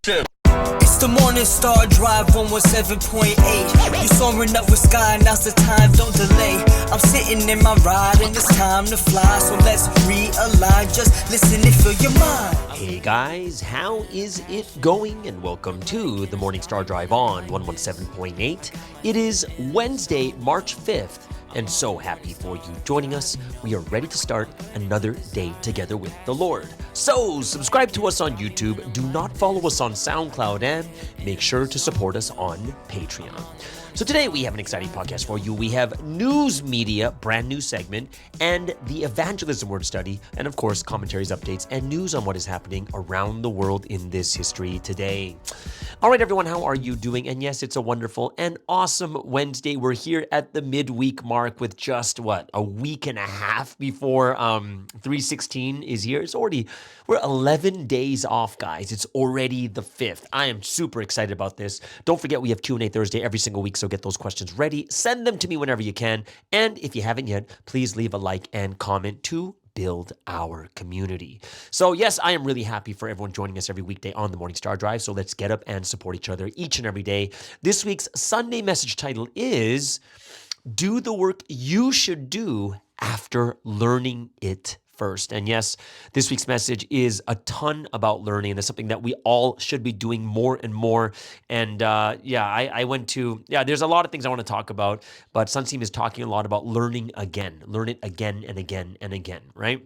It's the Morning Star Drive 117.8. You soaring up with sky, now's the time, don't delay. I'm sitting in my ride and it's time to fly. So let's realign, just listen and fill your mind. Hey guys, how is it going? And welcome to the Morning Star Drive on 117.8. It is Wednesday, March 5th. And so happy for you joining us. We are ready to start another day together with the Lord. So subscribe to us on YouTube. Do not follow us on SoundCloud and make sure to support us on Patreon. So today we have an exciting podcast for you. We have news media, brand new segment, and the evangelism word study, and of course commentaries, updates, and news on what is happening around the world in this history today. All right, everyone, how are you doing? And yes, it's a wonderful and awesome Wednesday. We're here at the midweek mark with just, a week and a half before 316 is here. We're 11 days off, guys. It's already the 5th. I am super excited about this. Don't forget, we have Q&A Thursday every single week, so get those questions ready. Send them to me whenever you can. And if you haven't yet, please leave a like and comment to build our community. So yes, I am really happy for everyone joining us every weekday on the Morning Star Drive. So let's get up and support each other each and every day. This week's Sunday message title is Do the Work You Should Do After Learning It First. And yes, this week's message is a ton about learning, and it's something that we all should be doing more and more. And there's a lot of things I want to talk about, but Sunseam is talking a lot about learning again. Learn it again and again and again, right?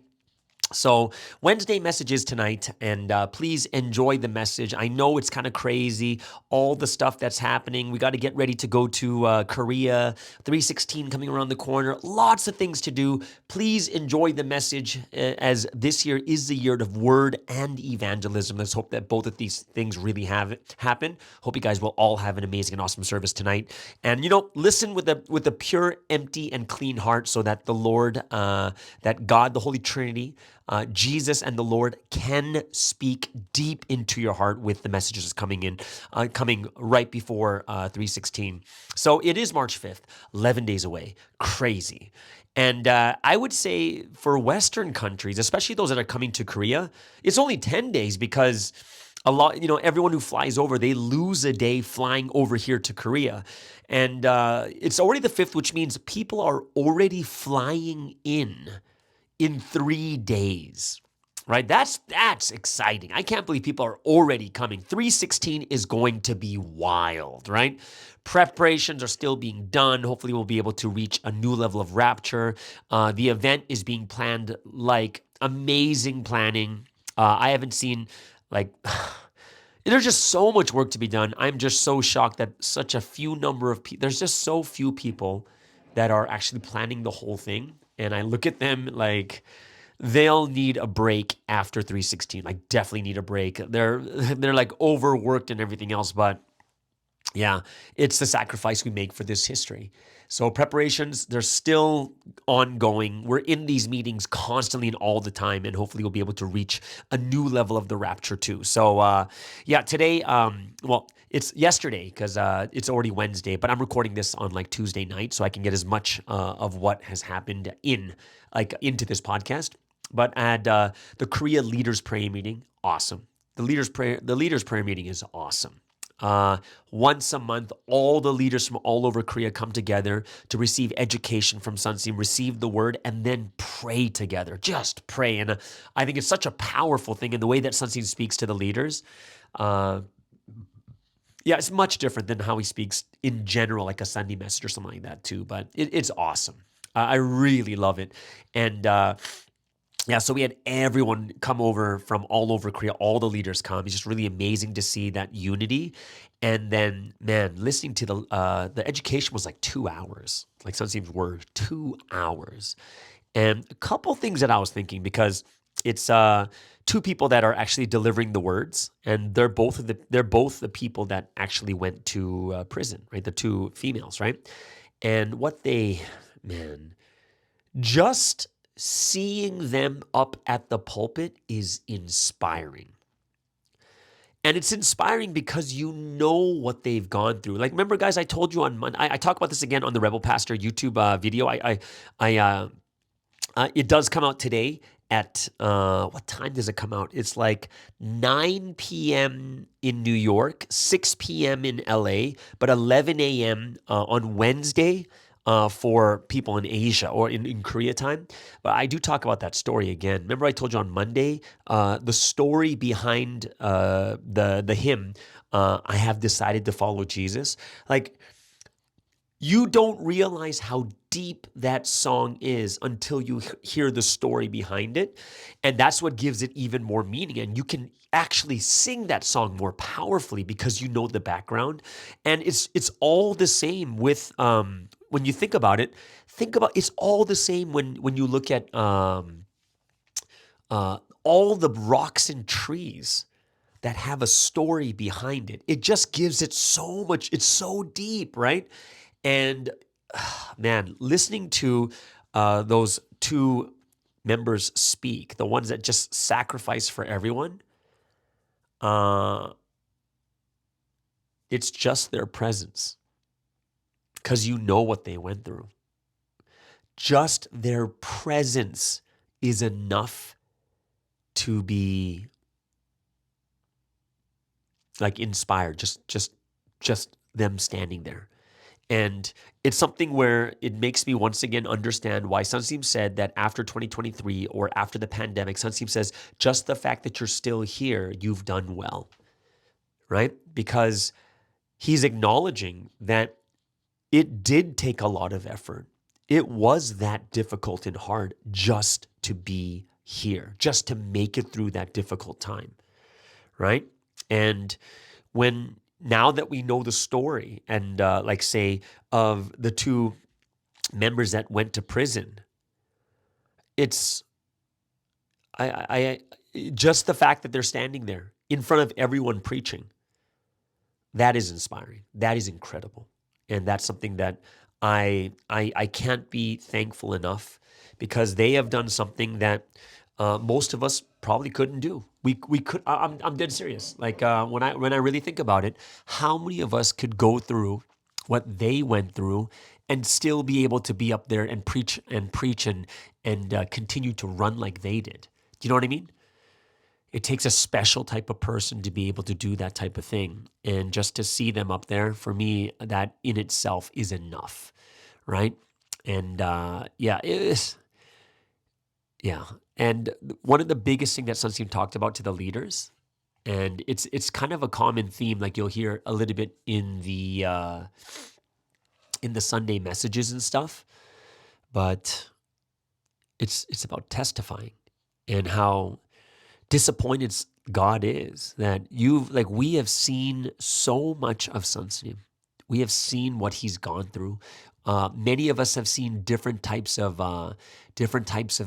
So Wednesday messages tonight, and please enjoy the message. I know it's kind of crazy, all the stuff that's happening. We got to get ready to go to Korea, 316 coming around the corner. Lots of things to do. Please enjoy the message as this year is the year of word and evangelism. Let's hope that both of these things really happen. Hope you guys will all have an amazing and awesome service tonight. And, listen with a pure, empty, and clean heart so that the Lord, that God, the Holy Trinity, Jesus and the Lord can speak deep into your heart with the messages coming right before 316. So it is March 5th, 11 days away. Crazy. And I would say for Western countries, especially those that are coming to Korea, it's only 10 days because everyone who flies over, they lose a day flying over here to Korea. And it's already the 5th, which means people are already flying in 3 days, right? That's exciting. I can't believe people are already coming. 316 is going to be wild, right? Preparations are still being done. Hopefully we'll be able to reach a new level of rapture. The event is being planned like amazing planning. I haven't seen there's just so much work to be done. I'm just so shocked that such a few number of people, there's just so few people that are actually planning the whole thing. And I look at them like they'll need a break after 316. Like definitely need a break. They're like overworked and everything else. But yeah, it's the sacrifice we make for this history. So preparations, they're still ongoing. We're in these meetings constantly and all the time, and hopefully we'll be able to reach a new level of the rapture too. So today, it's yesterday because it's already Wednesday, but I'm recording this on Tuesday night so I can get as much of what has happened into this podcast. But I had the Korea Leaders Prayer Meeting, awesome. The Leaders Prayer Meeting is awesome. Once a month, all the leaders from all over Korea come together to receive education from Sunseam, receive the word, and then pray together. Just pray. And I think it's such a powerful thing in the way that Sunseam speaks to the leaders. It's much different than how he speaks in general, like a Sunday message or something like that too. But it's awesome. I really love it. And so we had everyone come over from all over Korea, all the leaders come. It's just really amazing to see that unity. And then, man, listening to the education was 2 hours. Some seems were 2 hours. And a couple things that I was thinking, because it's two people that are actually delivering the words, and they're both the people that actually went to prison, right? The two females, right? And what just seeing them up at the pulpit is inspiring. And it's inspiring because you know what they've gone through. Remember, guys, I told you on Monday, I talk about this again on the Rebel Pastor YouTube video. It does come out today, at what time does it come out? It's like 9 p.m. in New York, 6 p.m. in LA, but 11 a.m. On Wednesday for people in Asia or in Korea time. But I do talk about that story again. Remember I told you on Monday, the story behind the hymn, I have decided to follow Jesus. Like, you don't realize how deep that song is until you hear the story behind it. And that's what gives it even more meaning. And you can actually sing that song more powerfully because you know the background. And it's all the same with when you think about it, it's all the same when you look at all the rocks and trees that have a story behind it. It just gives it so much, it's so deep, right? And man, listening to those two members speak, the ones that just sacrifice for everyone, it's just their presence because you know what they went through. Just their presence is enough to be like inspired. Just them standing there. And it's something where it makes me once again understand why Sunseam said that after 2023 or after the pandemic, Sunseam says, just the fact that you're still here, you've done well, right? Because he's acknowledging that it did take a lot of effort. It was that difficult and hard just to be here, just to make it through that difficult time, right? And now that we know the story and like say of the two members that went to prison, it's I just the fact that they're standing there in front of everyone preaching, that is inspiring. That is incredible. And that's something that I can't be thankful enough because they have done something that most of us probably couldn't do. We could. I'm dead serious. Like when I really think about it, how many of us could go through what they went through and still be able to be up there and preach and continue to run like they did? Do you know what I mean? It takes a special type of person to be able to do that type of thing. And just to see them up there, for me, that in itself is enough, right? And yeah, it is. Yeah. And one of the biggest thing that Sunseam talked about to the leaders, and it's kind of a common theme, like you'll hear a little bit in the Sunday messages and stuff, but it's about testifying and how disappointed God is that we have seen so much of Sunseam. We have seen what he's gone through. Many of us have seen different types of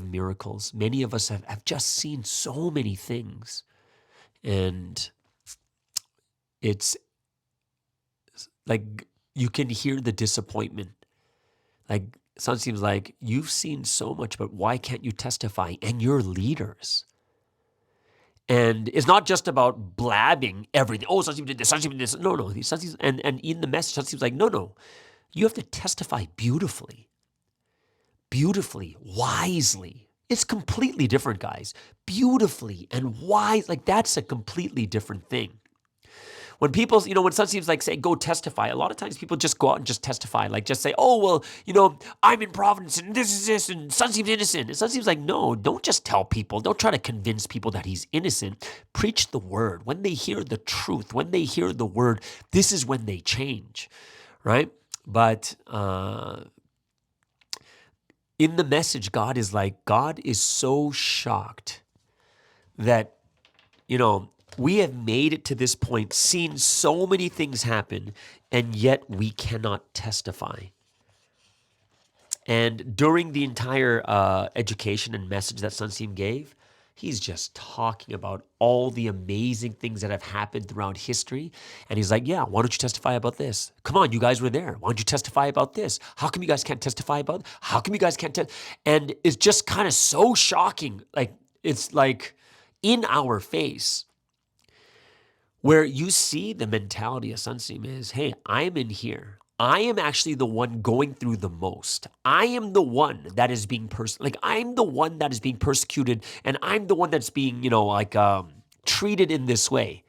miracles. Many of us have just seen so many things. And it's like you can hear the disappointment. Like Sunseam's like, you've seen so much, but why can't you testify? And you're leaders. And it's not just about blabbing everything. Oh, Sunseam did this, Sunseam did this. No. And in the message, Sunseam's like, no. You have to testify beautifully, wisely. It's completely different, guys. Beautifully and wise, like that's a completely different thing. When people, when Sunseam's like, say, go testify, a lot of times people just go out and just testify, like just say, oh, well, I'm in Providence and this is this and Sunseam's innocent. And Sunseam's like, no, don't just tell people. Don't try to convince people that he's innocent. Preach the word. When they hear the truth, when they hear the word, this is when they change, right? But in the message, God is so shocked that, we have made it to this point, seen so many things happen, and yet we cannot testify. And during the entire education and message that Sunseam gave, he's just talking about all the amazing things that have happened throughout history. And he's like, yeah, why don't you testify about this? Come on, you guys were there. Why don't you testify about this? How come you guys can't testify about it? How come you guys can't And it's just kind of so shocking. Like, it's like in our face, where you see the mentality of Sunseam is, hey, I'm in here. I am actually the one going through the most. I am the one that is being I'm the one that is being persecuted, and I'm the one that's being, treated in this way.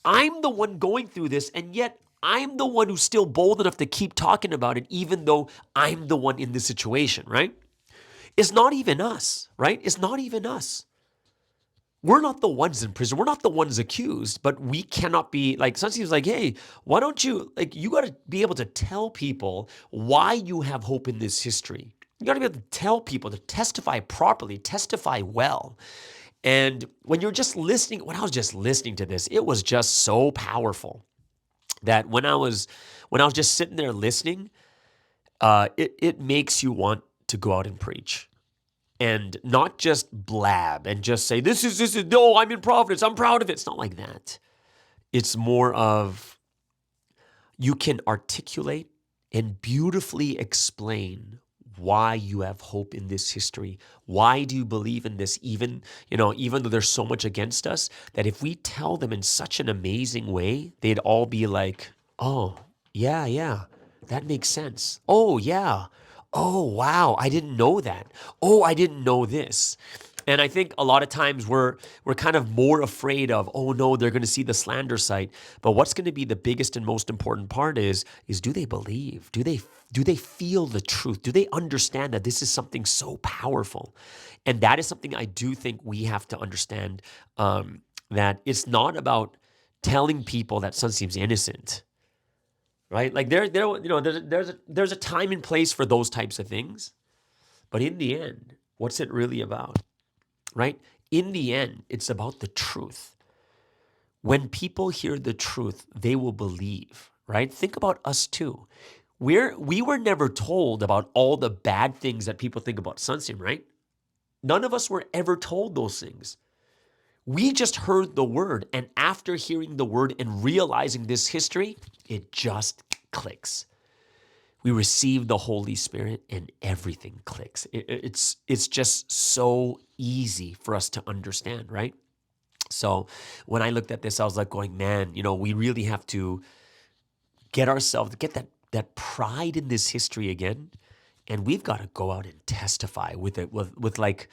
I'm the one going through this, and yet I'm the one who's still bold enough to keep talking about it, even though I'm the one in this situation, right? It's not even us, right? It's not even us. We're not the ones in prison. We're not the ones accused, but we cannot be like, sometimes like, hey, why don't you, you got to be able to tell people why you have hope in this history. You got to be able to tell people to testify properly, testify well. And when I was just listening to this, it was just so powerful that when I was just sitting there listening, it makes you want to go out and preach. And not just blab and just say, this is, no, I'm in Providence, I'm proud of it. It's not like that. It's more of, you can articulate and beautifully explain why you have hope in this history. Why do you believe in this? Even though there's so much against us, that if we tell them in such an amazing way, they'd all be like, oh, yeah, that makes sense. Oh, yeah. Oh, wow, I didn't know that. Oh, I didn't know this. And I think a lot of times we're kind of more afraid of, oh no, they're going to see the slander site. But what's going to be the biggest and most important part is do they believe? Do they feel the truth? Do they understand that this is something so powerful? And that is something I do think we have to understand, that it's not about telling people that Sun seems innocent. Right? Like there's a time and place for those types of things. But in the end, what's it really about? Right? In the end, it's about the truth. When people hear the truth, they will believe, right? Think about us too. We were never told about all the bad things that people think about Sunsim, right? None of us were ever told those things. We just heard the word, and after hearing the word and realizing this history, it just clicks. We receive the Holy Spirit and everything clicks. It's just so easy for us to understand, right? So when I looked at this, I was like going, man, we really have to get that pride in this history again. And we've got to go out and testify with like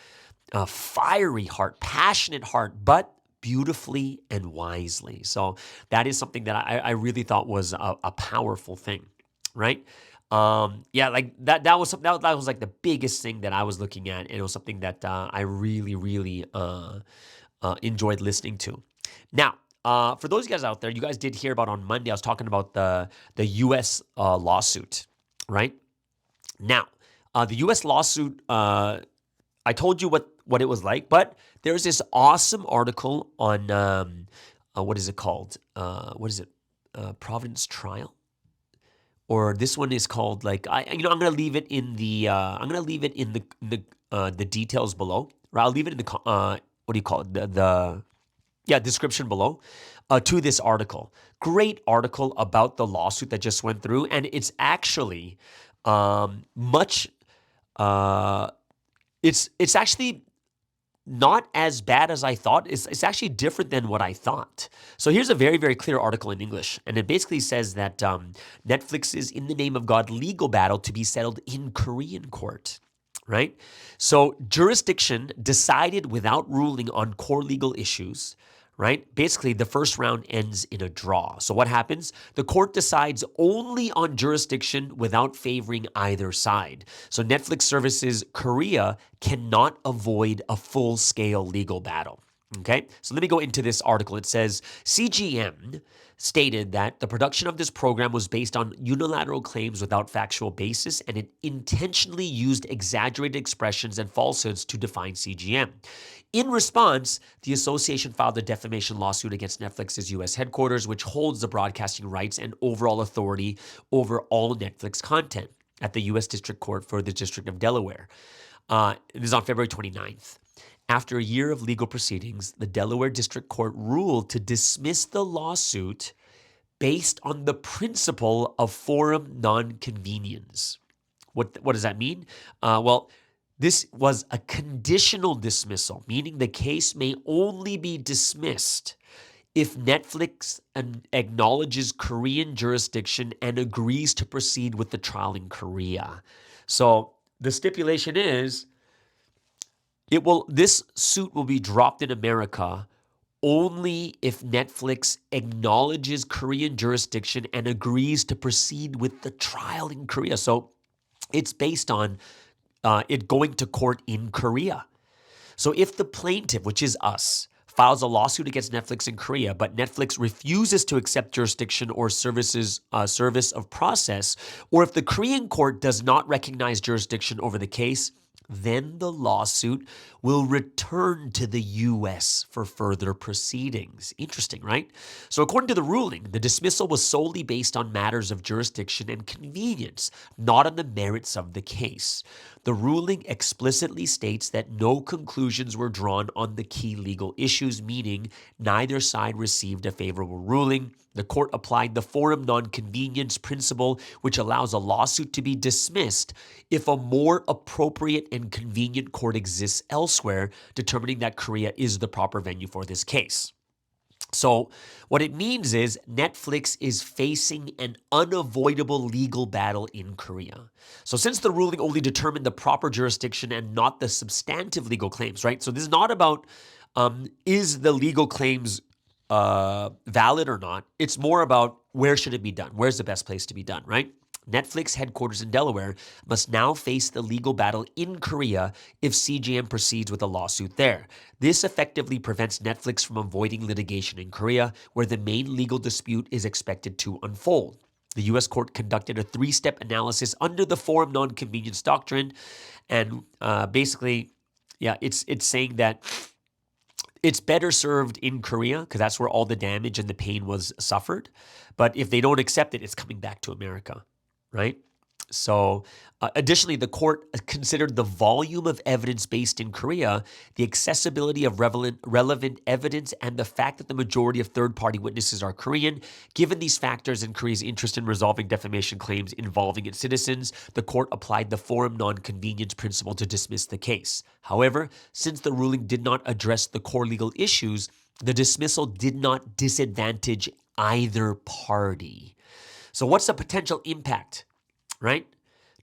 a fiery heart, passionate heart, but beautifully and wisely. So that is something that I really thought was a powerful thing, right? Like that was like the biggest thing that I was looking at, and it was something that I really, really enjoyed listening to. Now, for those guys out there, you guys did hear about on Monday, I was talking about the U.S. Lawsuit, right? Now, the U.S. lawsuit, I told you what it was like, but there's this awesome article on what is it called? Providence Trial, or this one is called I'm gonna leave it in the the details below. Or I'll leave it in the description below to this article. Great article about the lawsuit that just went through, and it's actually much. It's actually not as bad as I thought. It's actually different than what I thought. So here's a very, very clear article in English. And it basically says that Netflix's In the Name of God legal battle to be settled in Korean court, right? So jurisdiction decided without ruling on core legal issues, right? Basically, the first round ends in a draw. So what happens? The court decides only on jurisdiction without favoring either side. So Netflix Services Korea cannot avoid a full-scale legal battle. Okay, so let me go into this article. It says CGM stated that the production of this program was based on unilateral claims without factual basis, and it intentionally used exaggerated expressions and falsehoods to define CGM. In response, the association filed a defamation lawsuit against Netflix's U.S. headquarters, which holds the broadcasting rights and overall authority over all Netflix content at the U.S. District Court for the District of Delaware. It is on February 29th. After a year of legal proceedings, the Delaware District Court ruled to dismiss the lawsuit based on the principle of forum non-convenience. What does that mean? This was a conditional dismissal, meaning the case may only be dismissed if Netflix acknowledges Korean jurisdiction and agrees to proceed with the trial in Korea. So the stipulation is this suit will be dropped in America only if Netflix acknowledges Korean jurisdiction and agrees to proceed with the trial in Korea. So it's based on it going to court in Korea. So if the plaintiff, which is us, files a lawsuit against Netflix in Korea, but Netflix refuses to accept jurisdiction or service of process, or if the Korean court does not recognize jurisdiction over the case, then the lawsuit will return to the U.S. for further proceedings. Interesting, right? So according to the ruling, the dismissal was solely based on matters of jurisdiction and convenience, not on the merits of the case. The ruling explicitly states that no conclusions were drawn on the key legal issues, meaning neither side received a favorable ruling. The court applied the forum nonconvenience principle, which allows a lawsuit to be dismissed if a more appropriate and convenient court exists elsewhere, determining that Korea is the proper venue for this case. So what it means is Netflix is facing an unavoidable legal battle in Korea. So since the ruling only determined the proper jurisdiction and not the substantive legal claims, right? So this is not about is the legal claims valid or not. It's more about where should it be done? Where's the best place to be done, right? Netflix headquarters in Delaware must now face the legal battle in Korea if CJM proceeds with a lawsuit there. This effectively prevents Netflix from avoiding litigation in Korea, where the main legal dispute is expected to unfold. The U.S. court conducted a three-step analysis under the forum nonconvenience doctrine, and basically, it's saying that it's better served in Korea because that's where all the damage and the pain was suffered. But if they don't accept it, it's coming back to America, right? So additionally, the court considered the volume of evidence based in Korea, the accessibility of relevant evidence, and the fact that the majority of third-party witnesses are Korean. Given these factors and Korea's interest in resolving defamation claims involving its citizens, the court applied the forum nonconvenience principle to dismiss the case. However, since the ruling did not address the core legal issues, the dismissal did not disadvantage either party. So what's the potential impact, right,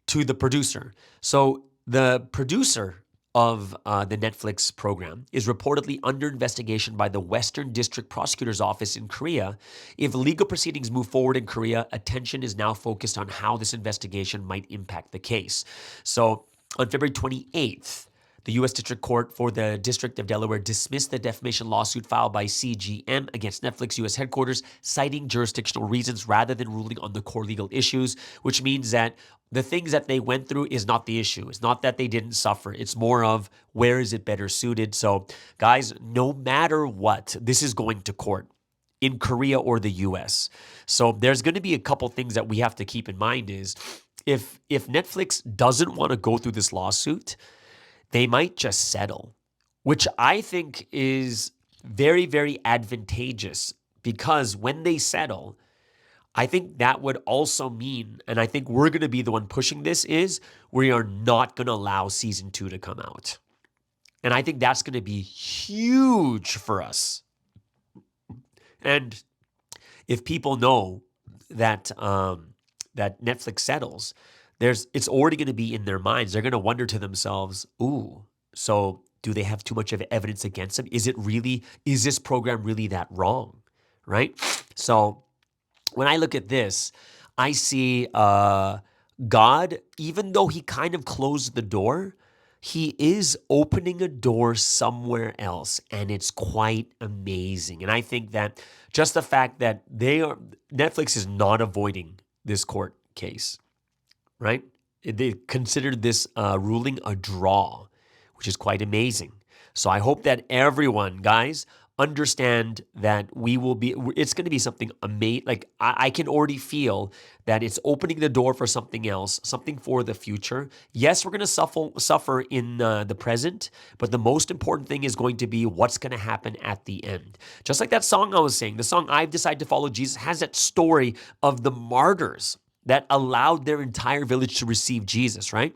to the producer? So the producer of the Netflix program is reportedly under investigation by the Western District Prosecutor's Office in Korea. If legal proceedings move forward in Korea, attention is now focused on how this investigation might impact the case. So on February 28th, the U.S. District Court for the District of Delaware dismissed the defamation lawsuit filed by CGM against Netflix U.S. headquarters, citing jurisdictional reasons rather than ruling on the core legal issues, which means that the things that they went through is not the issue. It's not that they didn't suffer. It's more of where is it better suited. So, guys, no matter what, this is going to court in Korea or the U.S. So there's going to be a couple things that we have to keep in mind is if Netflix doesn't want to go through this lawsuit, they might just settle, which I think is very, very advantageous because when they settle, I think that would also mean, and I think we're going to be the one pushing this, is we are not going to allow season 2 to come out. And I think that's going to be huge for us. And if people know that that Netflix settles, it's already going to be in their minds. They're going to wonder to themselves, ooh, so do they have too much of evidence against them? Is this program really that wrong, right? So when I look at this, I see God, even though he kind of closed the door, he is opening a door somewhere else, and it's quite amazing. And I think that just the fact that Netflix is not avoiding this court case, right? They considered this ruling a draw, which is quite amazing. So I hope that everyone, guys, understand that it's going to be something amazing. Like I can already feel that it's opening the door for something else, something for the future. Yes, we're going to suffer in the present, but the most important thing is going to be what's going to happen at the end. Just like that song I was saying, the song I've Decided to Follow Jesus has that story of the martyrs that allowed their entire village to receive Jesus, right?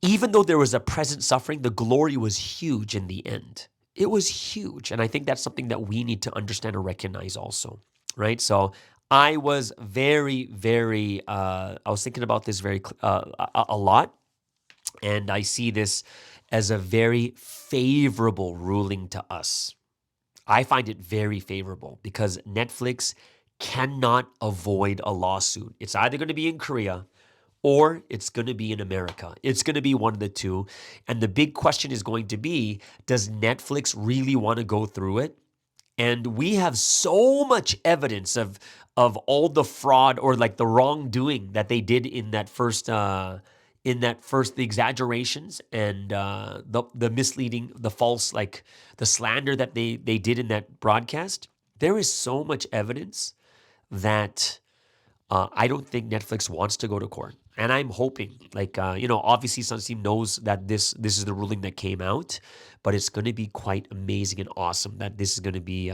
Even though there was a present suffering, the glory was huge in the end. it was huge. And I think that's something that we need to understand and recognize also, right? So I was very, very, I was thinking about this a lot. And I see this as a very favorable ruling to us. I find it very favorable because Netflix cannot avoid a lawsuit. It's either going to be in Korea or it's going to be in America. It's going to be one of the two. And the big question is going to be, does Netflix really want to go through it? And we have so much evidence of all the fraud or like the wrongdoing that they did in that first, the exaggerations and the misleading, the false, like the slander that they did in that broadcast. There is so much evidence that I don't think Netflix wants to go to court. And I'm hoping, obviously Sunsteam knows that this is the ruling that came out, but it's going to be quite amazing and awesome that this is going to be,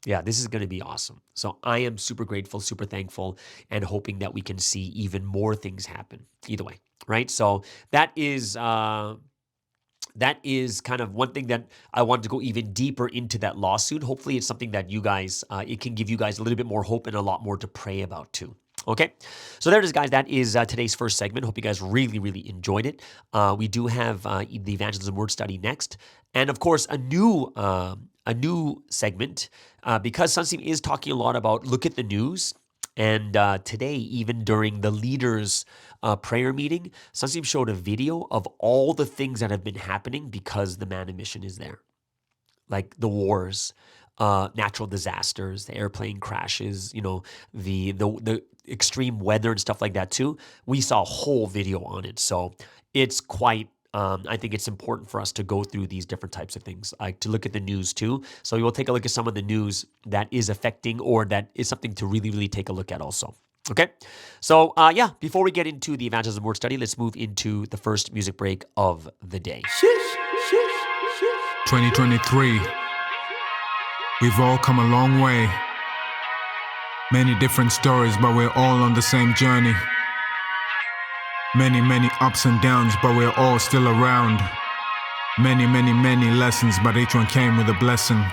this is going to be awesome. So I am super grateful, super thankful, and hoping that we can see even more things happen either way, right? So that is kind of one thing that I wanted to go even deeper into that lawsuit. Hopefully it's something that you guys, it can give you guys a little bit more hope and a lot more to pray about too. Okay, so there it is, guys. That is today's first segment. Hope you guys really, really enjoyed it. We do have the Evangelism Word Study next, and of course a new segment because Sunsteam is talking a lot about look at the news. And today, even during the leaders' prayer meeting, Sunsteam showed a video of all the things that have been happening because the man in mission is there, like the wars, natural disasters, the airplane crashes, the extreme weather and stuff like that too. We saw a whole video on it. So it's quite, I think it's important for us to go through these different types of things, like to look at the news too. So we will take a look at some of the news that is affecting or that is something to really, really take a look at also. Okay. So before we get into the Evangelism Word Study, let's move into the first music break of the day. 2023. We've all come a long way. Many different stories, but we're all on the same journey. Many, many ups and downs, but we're all still around. Many, many, many lessons, but each one came with a blessing.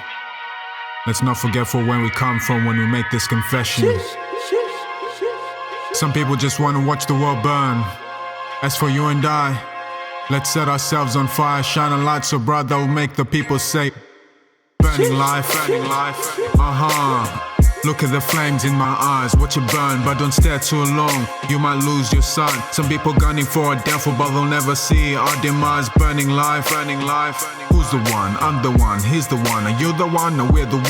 Let's not forget for where we come from when we make this confession. Some people just want to watch the world burn. As for you and I, let's set ourselves on fire, shine a light so bright that will make the people say, burning life, Look at the flames in my eyes, watch it burn, but don't stare too long, you might lose your sight. Some people gunning for our downfall, but they'll never see our demise. Burning life. Who's the one? I'm the one, he's the one. Are you the one? No, we're the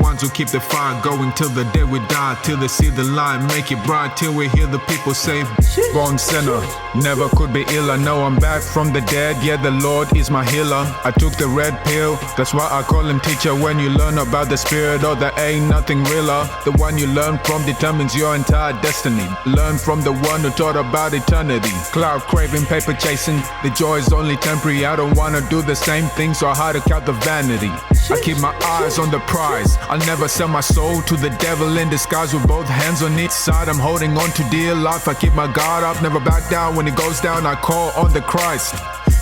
ones who keep the fire going till the day we die, till they see the light, make it bright, till we hear the people say, born sinner, never could be iller. No, I'm back from the dead, yeah, the Lord is my healer. I took the red pill, that's why I call him teacher. When you learn about the spirit, oh, there ain't nothing realer. The one you learn from determines your entire destiny. Learn from the one who taught about eternity. Cloud craving, paper chasing, the joy is only temporary. I don't wanna do the same thing, so I hard to count the vanity. I keep my eyes on the prize, I'll never sell my soul to the devil in disguise. With both hands on each side, I'm holding on to dear life. I keep my guard up, never back down. When it goes down, I call on the Christ.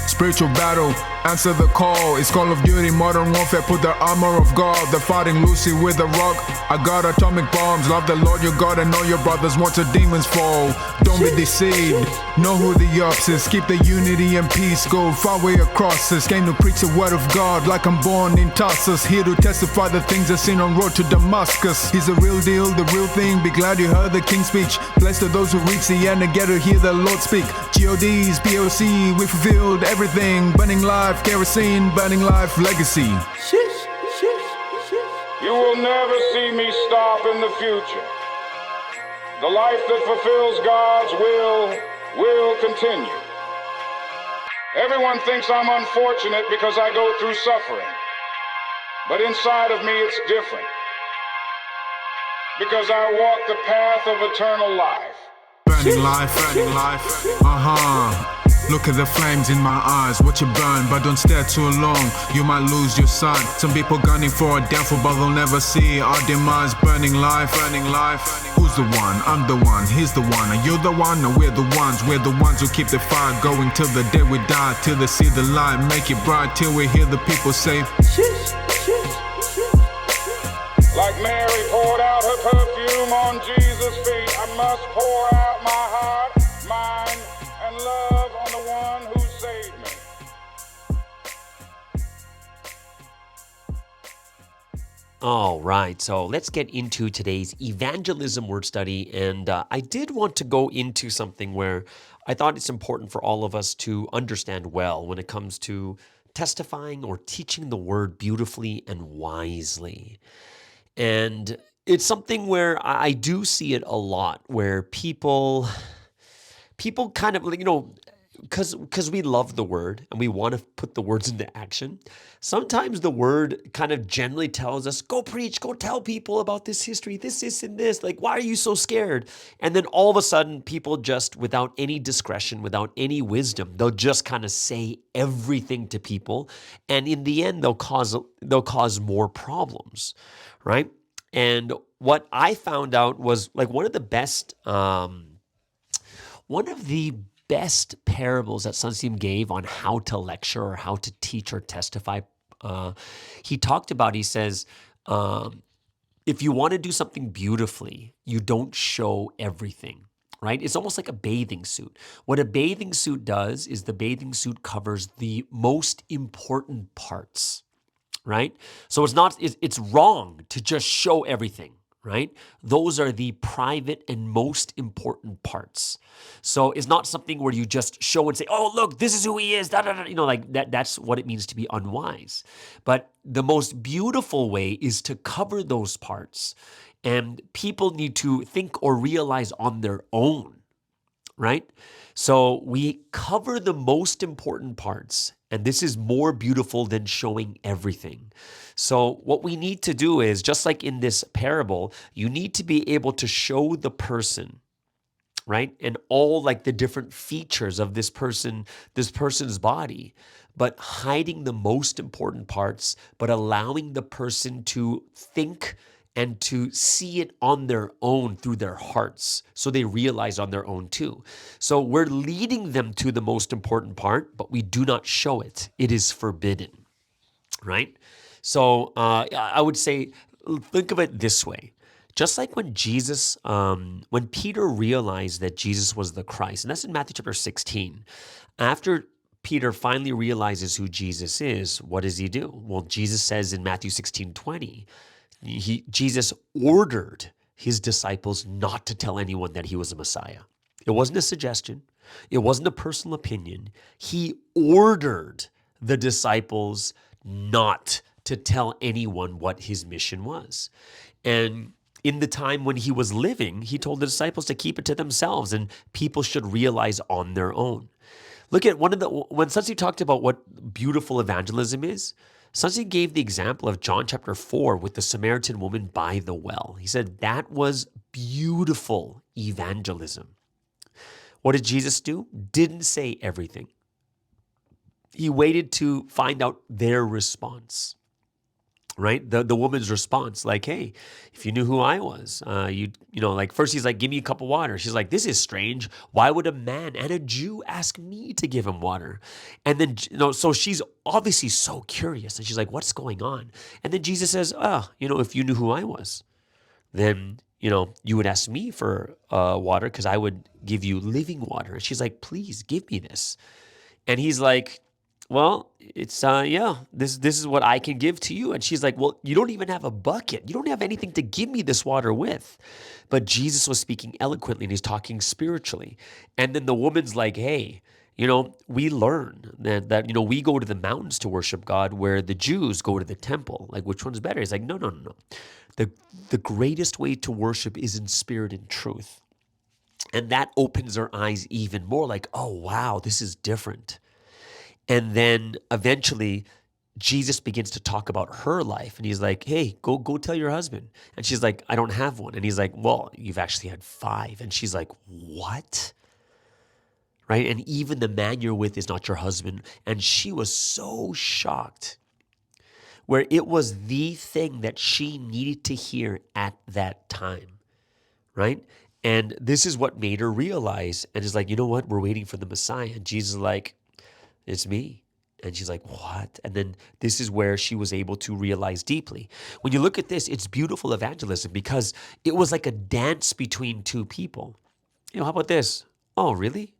Spiritual battle, answer the call. It's Call of Duty, modern warfare, put the armor of God. They're fighting Lucy with a rock, I got atomic bombs. Love the Lord your God and know your brothers once your demons fall. Don't be deceived, know who the ops is. Keep the unity and peace, go far way across this. Came to preach the word of God like I'm born in Tarsus. Here to testify the things I've seen on road to Damascus. He's the real deal, the real thing, be glad you heard the King's speech. Blessed are those who reach the end and get to hear the Lord speak. GODs, POC, we fulfilled everything. Burning life, kerosene, burning life, legacy. You will never see me stop in the future. The life that fulfills God's will continue. Everyone thinks I'm unfortunate because I go through suffering. But inside of me it's different. Because I walk the path of eternal life. Burning life, Look at the flames in my eyes, watch it burn, but don't stare too long. You might lose your sight. Some people gunning for a downfall, but they'll never see our demise. Burning life, burning life. Who's the one? I'm the one, he's the one. Are you the one? No, we're the ones. We're the ones who keep the fire going till the day we die. Till they see the light, make it bright. Till we hear the people say, shish, shish, shish. Like Mary poured out her perfume on Jesus' feet, I must pour out my heart, mind, and love on the one who saved me. All right, so let's get into today's evangelism word study. And I did want to go into something where I thought it's important for all of us to understand well when it comes to testifying or teaching the word beautifully and wisely. And it's something where I do see it a lot, where people kind of, because we love the word and we want to put the words into action. Sometimes the word kind of generally tells us, go preach, go tell people about this history, this, and this. Like, why are you so scared? And then all of a sudden, people just, without any discretion, without any wisdom, they'll just kind of say everything to people. And in the end, they'll cause more problems, right? And what I found out was like one of the best parables that Sunseem gave on how to lecture or how to teach or testify. He says, if you want to do something beautifully, you don't show everything, right? It's almost like a bathing suit. What a bathing suit does is the bathing suit covers the most important parts, right? So it's wrong to just show everything, right? Those are the private and most important parts. So it's not something where you just show and say, oh, look, this is who he is, like that. That's what it means to be unwise. But the most beautiful way is to cover those parts. And people need to think or realize on their own, right? So we cover the most important parts, and this is more beautiful than showing everything. So what we need to do is, just like in this parable, you need to be able to show the person, right? And all like the different features of this person's body, but hiding the most important parts, but allowing the person to think and to see it on their own through their hearts, so they realize on their own too. So we're leading them to the most important part, but we do not show it. It is forbidden, right? So I would say, think of it this way. Just like when when Peter realized that Jesus was the Christ, and that's in Matthew chapter 16, after Peter finally realizes who Jesus is, what does he do? Well, Jesus says in Matthew 16:20, Jesus ordered his disciples not to tell anyone that he was a Messiah. It wasn't a suggestion. It wasn't a personal opinion. He ordered the disciples not to tell anyone what his mission was. And in the time when he was living, he told the disciples to keep it to themselves and people should realize on their own. Look at when Sunsi talked about what beautiful evangelism is, Sunsi gave the example of John chapter 4 with the Samaritan woman by the well. He said that was beautiful evangelism. What did Jesus do? Didn't say everything. He waited to find out their response, right? The woman's response, like, hey, if you knew who I was, first he's like, give me a cup of water. She's like, this is strange. Why would a man and a Jew ask me to give him water? And then, so she's obviously so curious and she's like, what's going on? And then Jesus says, if you knew who I was, then, you would ask me for water because I would give you living water. And she's like, please give me this. And he's like, well, it's, this is what I can give to you. And she's like, well, you don't even have a bucket. You don't have anything to give me this water with. But Jesus was speaking eloquently and he's talking spiritually. And then the woman's like, hey, we learn that we go to the mountains to worship God where the Jews go to the temple. Like, which one's better? He's like, no. The greatest way to worship is in spirit and truth. And that opens our eyes even more like, oh, wow, this is different. And then eventually Jesus begins to talk about her life. And he's like, hey, go tell your husband. And she's like, I don't have one. And he's like, well, you've actually had 5. And she's like, what? right? And even the man you're with is not your husband. And she was so shocked, where it was the thing that she needed to hear at that time, right? And this is what made her realize, and is like, you know what? We're waiting for the Messiah. And Jesus is like, it's me. And she's like, what? And then this is where she was able to realize deeply. When you look at this, it's beautiful evangelism because it was like a dance between two people. How about this? Oh, really?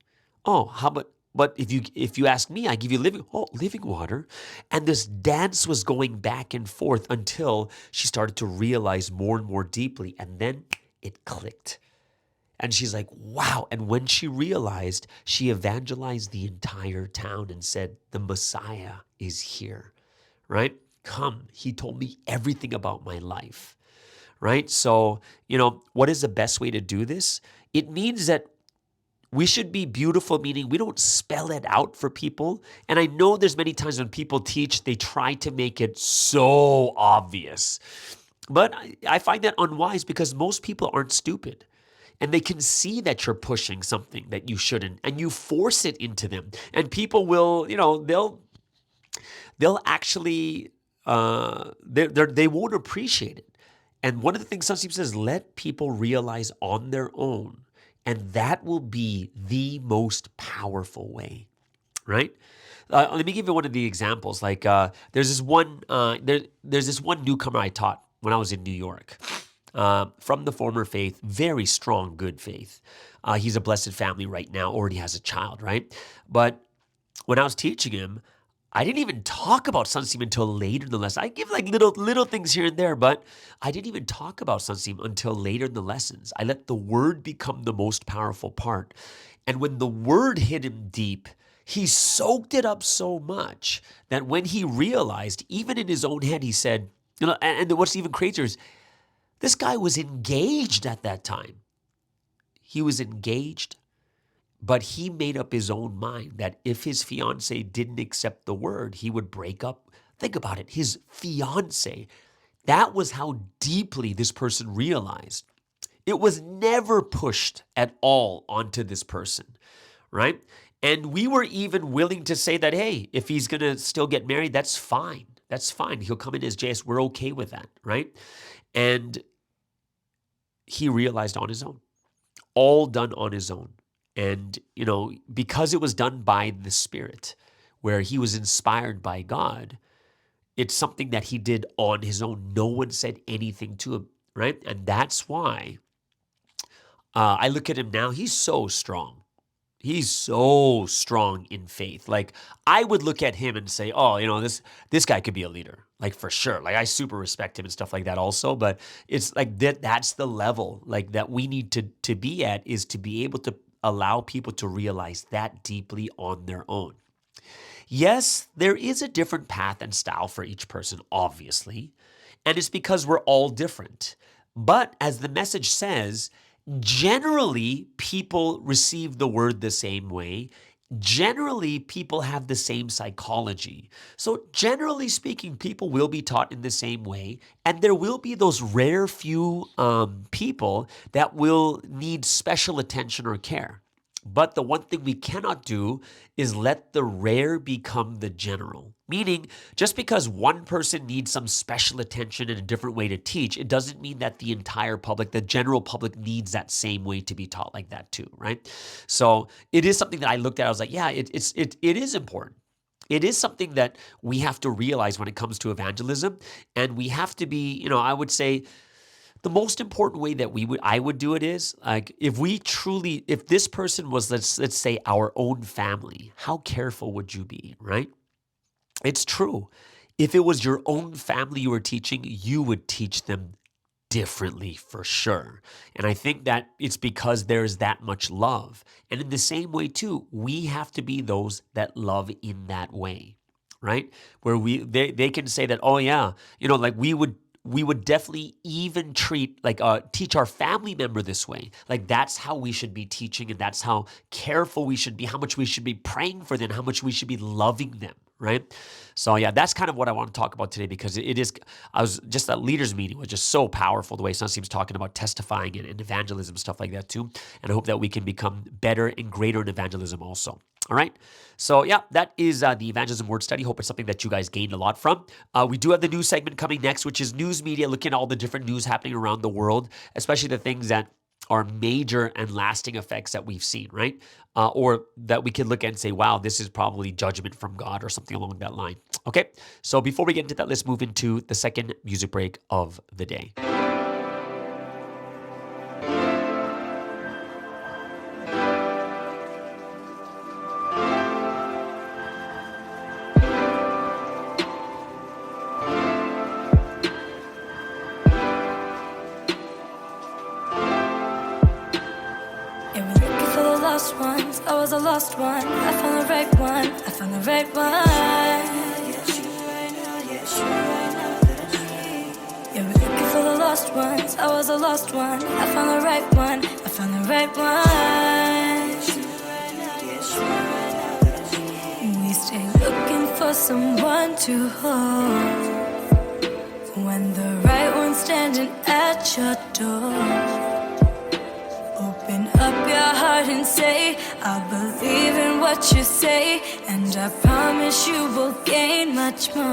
Oh, how about, but if you ask me, I give you living water. And this dance was going back and forth until she started to realize more and more deeply. And then it clicked. And she's like, wow. And when she realized, she evangelized the entire town and said, the Messiah is here, right? Come. He told me everything about my life, right? So, what is the best way to do this? It means that we should be beautiful, meaning we don't spell it out for people. And I know there's many times when people teach, they try to make it so obvious. But I find that unwise because most people aren't stupid. And they can see that you're pushing something that you shouldn't, and you force it into them. And people will, they'll actually, they won't appreciate it. And one of the things Sunstein says, let people realize on their own, and that will be the most powerful way, right? Let me give you one of the examples. Like there's this one newcomer I taught when I was in New York. From the former faith, very strong, good faith. He's a blessed family right now, already has a child, right? But when I was teaching him, I didn't even talk about Sunstein until later in the lesson. I give like little things here and there, but I didn't even talk about Sunstein until later in the lessons. I let the word become the most powerful part. And when the word hit him deep, he soaked it up so much that when he realized, even in his own head, he said, and what's even crazier is, this guy was engaged at that time. He was engaged, but he made up his own mind that if his fiance didn't accept the word, he would break up. Think about it, his fiance. That was how deeply this person realized. It was never pushed at all onto this person, right? And we were even willing to say that, hey, if he's going to still get married, that's fine. That's fine. He'll come in as JS. We're okay with that, right? And he realized on his own, all done on his own. And, because it was done by the Spirit, where he was inspired by God, it's something that he did on his own. No one said anything to him, right? And that's why I look at him now, he's so strong. He's so strong in faith. Like, I would look at him and say, oh, this guy could be a leader, like for sure. Like, I super respect him and stuff like that also. But it's like that's the level like that we need to be at, is to be able to allow people to realize that deeply on their own. Yes, there is a different path and style for each person, obviously. And it's because we're all different. But as the message says, generally, people receive the word the same way. Generally, people have the same psychology. So generally speaking, people will be taught in the same way. And there will be those rare few people that will need special attention or care. But the one thing we cannot do is let the rare become the general. Meaning, just because one person needs some special attention and a different way to teach, it doesn't mean that the entire public, the general public, needs that same way to be taught like that too, right? So it is something that I looked at. I was like, yeah, it is important. It is something that we have to realize when it comes to evangelism, and we have to be, I would say, the most important way that I would do it is, like, if this person was, let's say, our own family, how careful would you be, right? It's true. If it was your own family you were teaching, you would teach them differently for sure. And I think that it's because there's that much love. And in the same way too, we have to be those that love in that way, right? Where they can say that, oh yeah, like we would definitely even teach our family member this way. Like, that's how we should be teaching, and that's how careful we should be, how much we should be praying for them, how much we should be loving them, right? So yeah, that's kind of what I want to talk about today because I was just that leaders meeting was just so powerful the way Sunseem's talking about testifying and evangelism, stuff like that too. And I hope that we can become better and greater in evangelism also. All right. So yeah, that is the evangelism word study. Hope it's something that you guys gained a lot from. We do have the news segment coming next, which is news media, looking at all the different news happening around the world, especially the things that are major and lasting effects that we've seen, right? Or that we can look at and say, wow, this is probably judgment from God or something along that line. Okay, so before we get into that, let's move into the second music break of the day. I was a lost one. I found the right one. I found the right one. Yes, you right now. Yes, you right now that I need. Yeah, we're looking for the lost ones. I was a lost one. I found the right one. I found the right one. Yes, you right now. Yes, you right now that I need. We stay looking for someone to hold when the right one's standing at your door. Open up your heart and say, I believe in what you say, and I promise you will gain much more.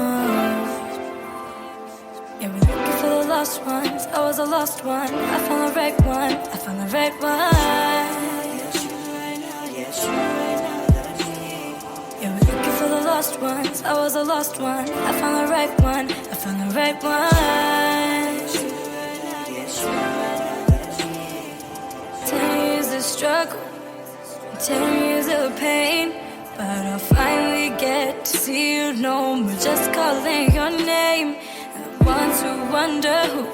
Yeah, we're looking for the lost ones. I was a lost one. I found the right one. I found the right one. Yes, you right now. Yes, you right now that I need. Yeah, we're looking for the lost ones. I was a lost one. I found the right one. I found the right one. Yes, you right now. Yes, you right now. 10 years of struggle, 10 years of pain, but I'll finally get to see you no more. Just calling your name, and the ones who wonder who,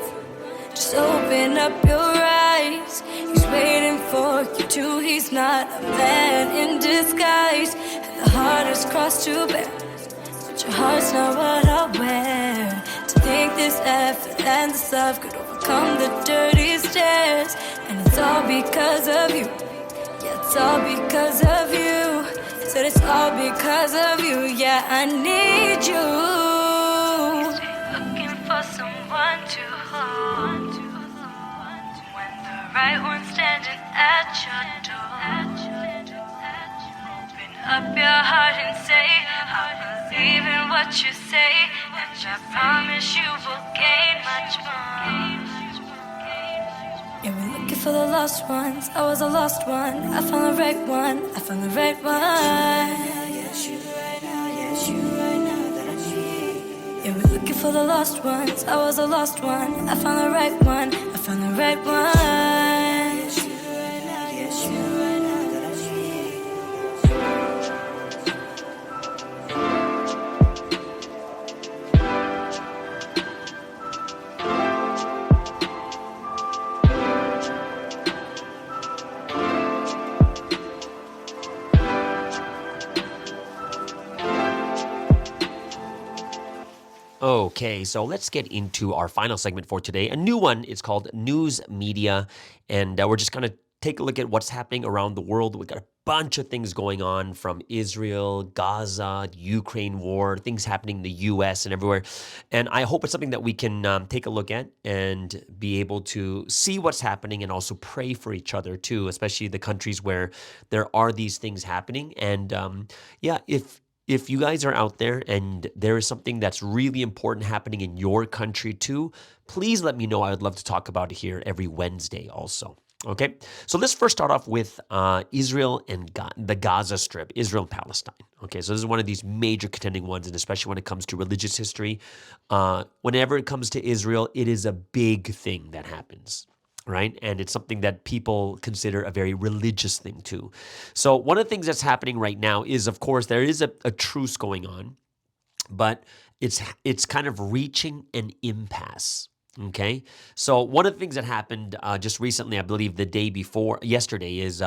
just open up your eyes. He's waiting for you too. He's not a man in disguise. And the hardest cross to bear, but your heart's not what I wear. To think this effort and this love could overcome the dirty stairs. And it's all because of you. Yeah, it's all because of you. Said it's all because of you. Yeah, I need you. Looking for someone to hold when the right one's standing at your door. Open up your heart and say, I believe in what you say, and I promise you will gain much more. Yeah, we're looking for the lost ones. I was a lost one. I found the right one. I found the right one. Yes, you right now. Yes, you right now that I need. Yeah, we're looking for the lost ones. I was a lost one. I found the right one. I found the right one. Yes, you right now. Yes, you right now that I need. Okay, so let's get into our final segment for today. A new one. It's called News Media, and we're just going to take a look at what's happening around the world. We've got a bunch of things going on from Israel, Gaza, the Ukraine war, things happening in the U.S. and everywhere. And I hope it's something that we can take a look at and be able to see what's happening and also pray for each other too, especially the countries where there are these things happening. And if you guys are out there and there is something that's really important happening in your country too, please let me know. I would love to talk about it here every Wednesday also. Okay, so let's first start off with Israel and the Gaza Strip, Israel and Palestine. Okay, so this is one of these major contending ones, and especially when it comes to religious history. Whenever it comes to Israel, it is a big thing that happens, right? And it's something that people consider a very religious thing too. So one of the things that's happening right now is, of course, there is a truce going on, but it's kind of reaching an impasse. Okay, so one of the things that happened just recently, I believe the day before yesterday, is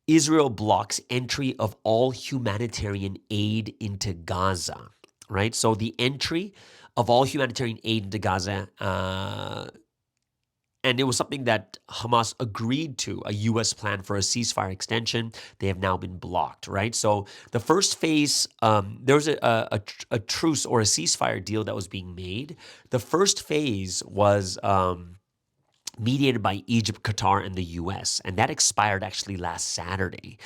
Israel blocks entry of all humanitarian aid into Gaza, right? So the entry of all humanitarian aid into Gaza And it was something that Hamas agreed to, a U.S. plan for a ceasefire extension. They have now been blocked, right? So the first phase, there was a truce or a ceasefire deal that was being made. The first phase was mediated by Egypt, Qatar, and the U.S., and that expired actually last Saturday.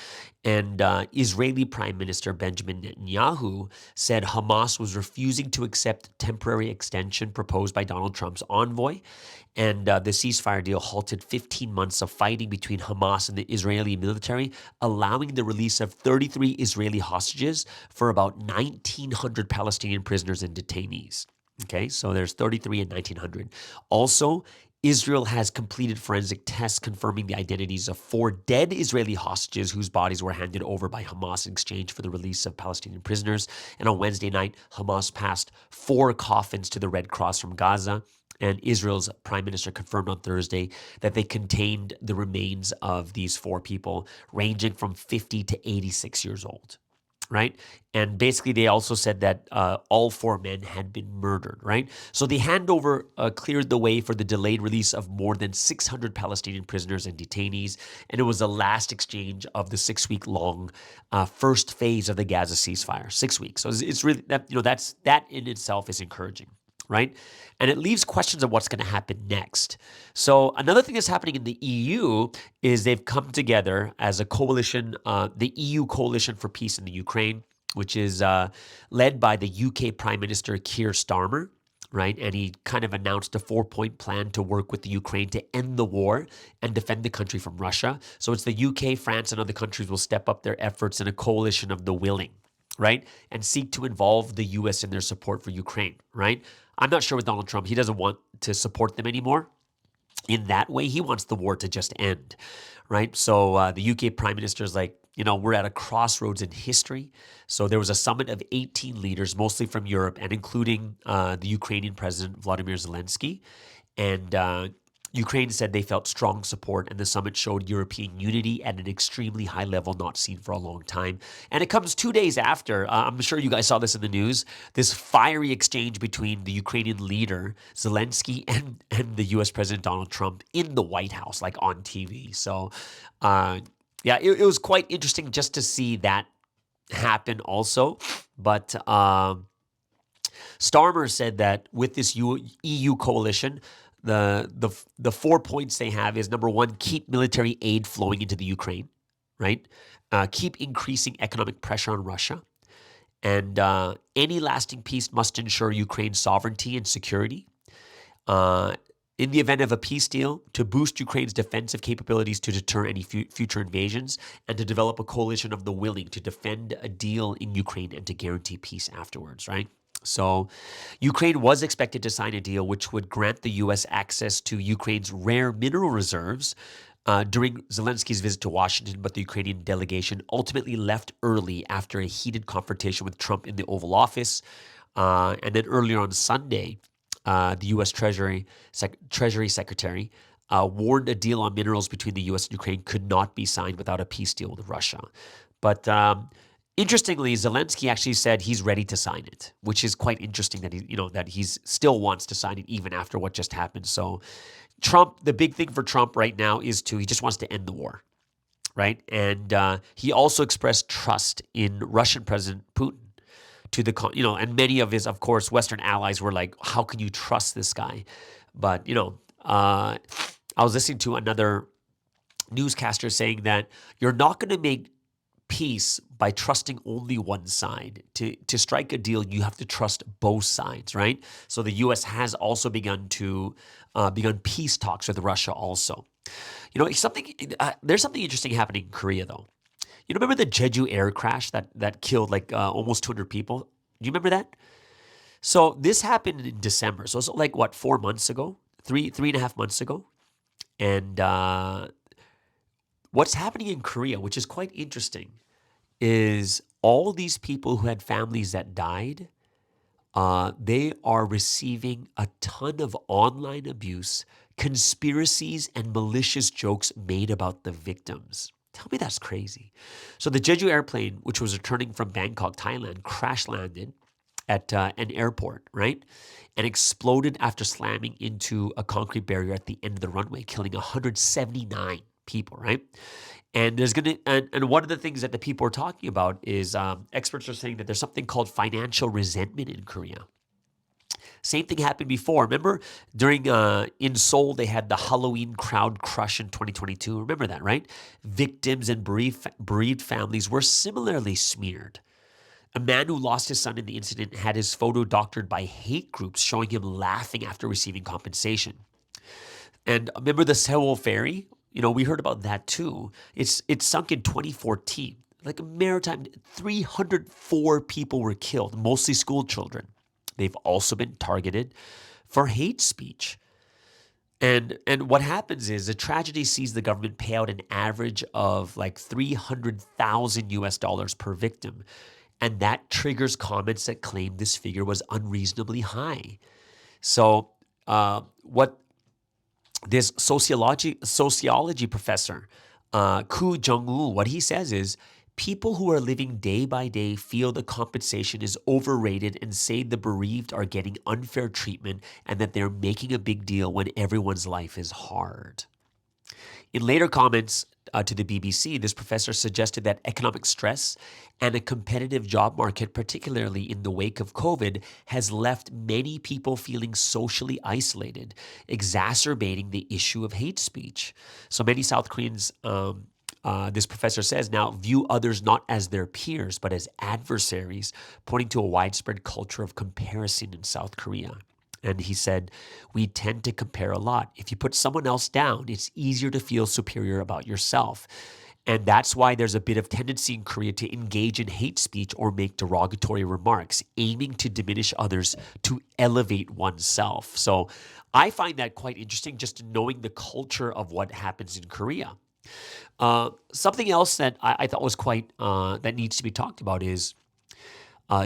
And Israeli Prime Minister Benjamin Netanyahu said Hamas was refusing to accept temporary extension proposed by Donald Trump's envoy, and the ceasefire deal halted 15 months of fighting between Hamas and the Israeli military, allowing the release of 33 Israeli hostages for about 1,900 Palestinian prisoners and detainees. Okay, so there's 33 and 1,900. Also, Israel has completed forensic tests confirming the identities of 4 dead Israeli hostages whose bodies were handed over by Hamas in exchange for the release of Palestinian prisoners. And on Wednesday night, Hamas passed 4 coffins to the Red Cross from Gaza. And Israel's prime minister confirmed on Thursday that they contained the remains of these 4 people, ranging from 50 to 86 years old. Right? And basically, they also said that all 4 men had been murdered, right? So the handover cleared the way for the delayed release of more than 600 Palestinian prisoners and detainees. And it was the last exchange of the 6-week-long first phase of the Gaza ceasefire. 6 weeks. So it's really, that in itself is encouraging, right? And it leaves questions of what's going to happen next. So another thing that's happening in the EU is they've come together as a coalition, the EU Coalition for Peace in the Ukraine, which is led by the UK Prime Minister Keir Starmer, right? And he kind of announced a 4-point plan to work with the Ukraine to end the war and defend the country from Russia. So it's the UK, France, and other countries will step up their efforts in a coalition of the willing, right? And seek to involve the U.S. in their support for Ukraine, right? I'm not sure with Donald Trump. He doesn't want to support them anymore in that way. He wants the war to just end, right? So the UK Prime Minister is like, we're at a crossroads in history. So there was a summit of 18 leaders, mostly from Europe, and including the Ukrainian President Vladimir Zelensky. And Ukraine said they felt strong support, and the summit showed European unity at an extremely high level not seen for a long time. And it comes 2 days after, I'm sure you guys saw this in the news, this fiery exchange between the Ukrainian leader, Zelensky, and the U.S. President Donald Trump in the White House, like on TV. So, it was quite interesting just to see that happen also. But Starmer said that with this EU coalition, the 4 points they have is, number 1, keep military aid flowing into the Ukraine, right? Keep increasing economic pressure on Russia. And any lasting peace must ensure Ukraine's sovereignty and security. In the event of a peace deal, to boost Ukraine's defensive capabilities to deter any future invasions, and to develop a coalition of the willing to defend a deal in Ukraine and to guarantee peace afterwards, right? So Ukraine was expected to sign a deal which would grant the U.S. access to Ukraine's rare mineral reserves during Zelensky's visit to Washington, but the Ukrainian delegation ultimately left early after a heated confrontation with Trump in the Oval Office. And then earlier on Sunday, the U.S. Treasury Secretary warned a deal on minerals between the U.S. and Ukraine could not be signed without a peace deal with Russia. But interestingly, Zelensky actually said he's ready to sign it, which is quite interesting that he's still wants to sign it even after what just happened. So Trump, the big thing for Trump right now is he just wants to end the war, right? And he also expressed trust in Russian President Putin and many of his, of course, Western allies were like, how can you trust this guy? But, I was listening to another newscaster saying that you're not going to make peace by trusting only one side. To strike a deal, you have to trust both sides, right? So the U.S. has also begun peace talks with Russia also. There's something interesting happening in Korea, though. You remember the Jeju air crash that killed almost 200 people? Do you remember that? So this happened in December. So it's 4 months ago? 3.5 months ago? And what's happening in Korea, which is quite interesting, is all these people who had families that died, they are receiving a ton of online abuse, conspiracies, and malicious jokes made about the victims. Tell me that's crazy. So the Jeju airplane, which was returning from Bangkok, Thailand, crash landed, at an airport, right? And exploded after slamming into a concrete barrier at the end of the runway, killing 179 people, right? And and one of the things that the people are talking about is experts are saying that there's something called financial resentment in Korea. Same thing happened before. Remember during in Seoul, they had the Halloween crowd crush in 2022. Remember that, right? Victims and bereaved families were similarly smeared. A man who lost his son in the incident had his photo doctored by hate groups showing him laughing after receiving compensation. And remember the Seoul ferry? We heard about that too. It's sunk in 2014. Like a maritime, 304 people were killed, mostly school children. They've also been targeted for hate speech. And what happens is the tragedy sees the government pay out an average of like $300,000 per victim. And that triggers comments that claim this figure was unreasonably high. So what this sociology professor, Koo Jung-woo, what he says is, people who are living day by day feel the compensation is overrated and say the bereaved are getting unfair treatment and that they're making a big deal when everyone's life is hard. In later comments to the BBC, this professor suggested that economic stress and a competitive job market, particularly in the wake of COVID, has left many people feeling socially isolated, exacerbating the issue of hate speech. So many South Koreans, this professor says, now view others not as their peers, but as adversaries, pointing to a widespread culture of comparison in South Korea. And he said, we tend to compare a lot. If you put someone else down, it's easier to feel superior about yourself. And that's why there's a bit of tendency in Korea to engage in hate speech or make derogatory remarks, aiming to diminish others to elevate oneself. So I find that quite interesting, just knowing the culture of what happens in Korea. Something else that I thought was quite, that needs to be talked about is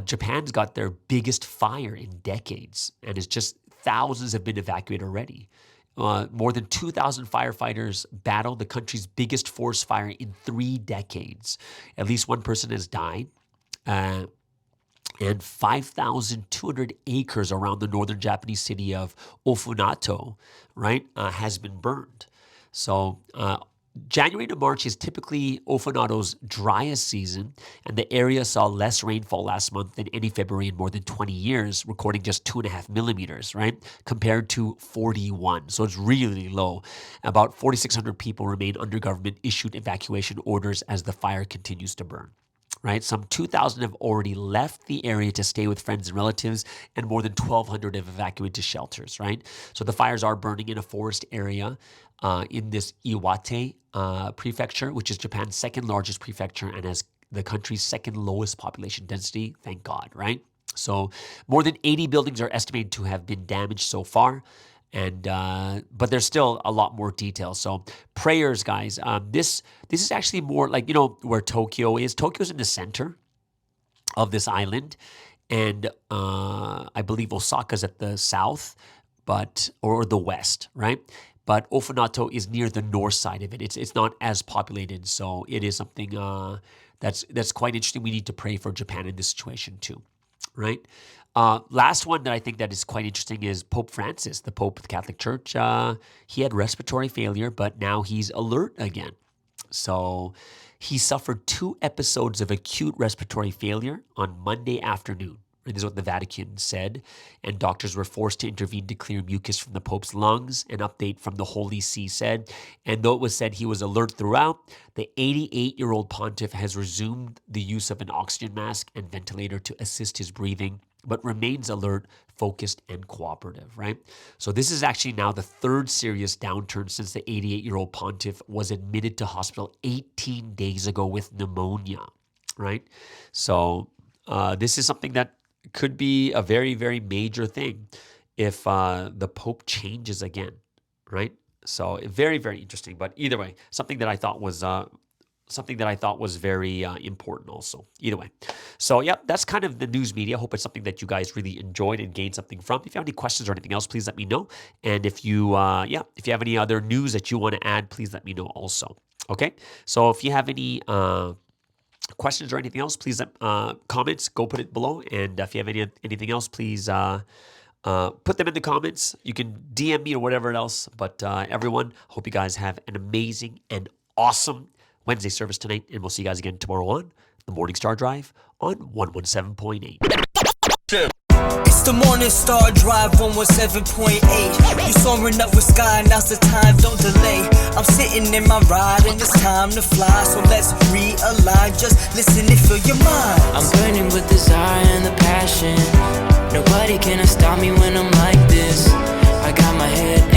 Japan's got their biggest fire in decades, and it's just thousands have been evacuated already. More than 2,000 firefighters battled the country's biggest forest fire in 3 decades. At least one person has died. And 5,200 acres around the northern Japanese city of Ofunato, right, has been burned. So January to March is typically Ofunato's driest season, and the area saw less rainfall last month than any February in more than 20 years, recording just 2.5 millimeters, right, compared to 41. So it's really low. About 4,600 people remain under government-issued evacuation orders as the fire continues to burn. Right, some 2,000 have already left the area to stay with friends and relatives, and more than 1,200 have evacuated to shelters. Right, so the fires are burning in a forest area in this Iwate prefecture, which is Japan's second largest prefecture and has the country's second lowest population density. Thank God, right? So more than 80 buildings are estimated to have been damaged so far. And but there's still a lot more details. So prayers, guys. This is actually more like, where Tokyo is. Tokyo's in the center of this island, and I believe Osaka's at the south, or the west, right? But Ofunato is near the north side of it. It's not as populated, so it is something that's quite interesting. We need to pray for Japan in this situation too, right? Last one that I think that is quite interesting is Pope Francis, the Pope of the Catholic Church. He had respiratory failure, but now he's alert again. So he suffered 2 episodes of acute respiratory failure on Monday afternoon. And this is what the Vatican said. And doctors were forced to intervene to clear mucus from the Pope's lungs. An update from the Holy See said. And though it was said he was alert throughout, the 88-year-old pontiff has resumed the use of an oxygen mask and ventilator to assist his breathing, but remains alert, focused, and cooperative, right? So this is actually now the 3rd serious downturn since the 88-year-old pontiff was admitted to hospital 18 days ago with pneumonia, right? So this is something that could be a very, very major thing if the Pope changes again, right? So very, very interesting. But either way, something that I thought was very important also. Either way. So yeah, that's kind of the news media. I hope it's something that you guys really enjoyed and gained something from. If you have any questions or anything else, please let me know. And if you have any other news that you want to add, please let me know also. Okay? So if you have any questions or anything else, please comments, go put it below. And if you have anything else, please put them in the comments. You can DM me or whatever else. But everyone, hope you guys have an amazing and awesome Wednesday service tonight. And we'll see you guys again tomorrow on the Morning Star Drive on 117.8. It's the Morning Star Drive 117.8. You soaring up with sky, now's the time, don't delay. I'm sitting in my ride and it's time to fly. So let's realign, just listen and fill your mind. I'm burning with desire and the passion. Nobody can stop me when I'm like this. I got my head